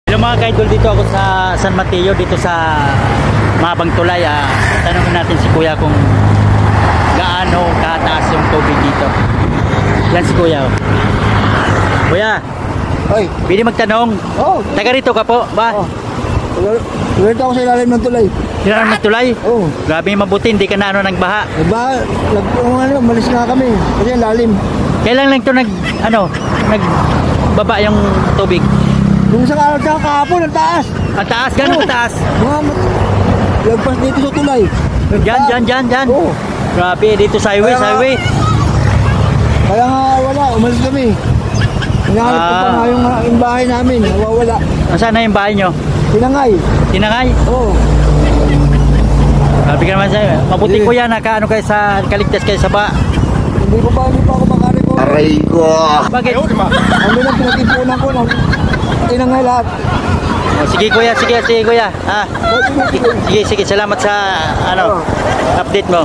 Hello mga ka-idol, dito ako sa San Mateo, dito sa Mabang Tulay. Tanungin natin si Kuya kung gaano kataas yung tubig dito. Yan si Kuya. Kuya, Ay, pwede magtanong? oh, Taga rito ka po ba? oh. Dito ako sa ilalim ng tulay. Sila ng tulay? Oh, Grabe mabuti, hindi ka na ano nagbaha. malis na kami kasi lalim. Kailan lang ito nagbaba yung tubig? Nung isang araw sa kahapon, ang taas. Ang taas, gano'n taas? Lagpas dito sa tulay. Diyan. Oh, Grabe, dito sa highway, Kaya- sa highway. kaya nga wala, umalis kami. Hinahanap ko pa nga yung bahay namin, nawawala. Nasaan na yung bahay nyo? Tinangay. Tinangay? Oh, Grabe ka naman sa'yo. Mabuti Kuya, nakaano kayo sa kaligtas kayo sa ba? hindi pa ako makareko. Aray ko! Bakit? Ano lang pinag-ipunan ko ng tinangay lahat. Oh, sige Kuya, sige Kuya. Sige, salamat sa update mo.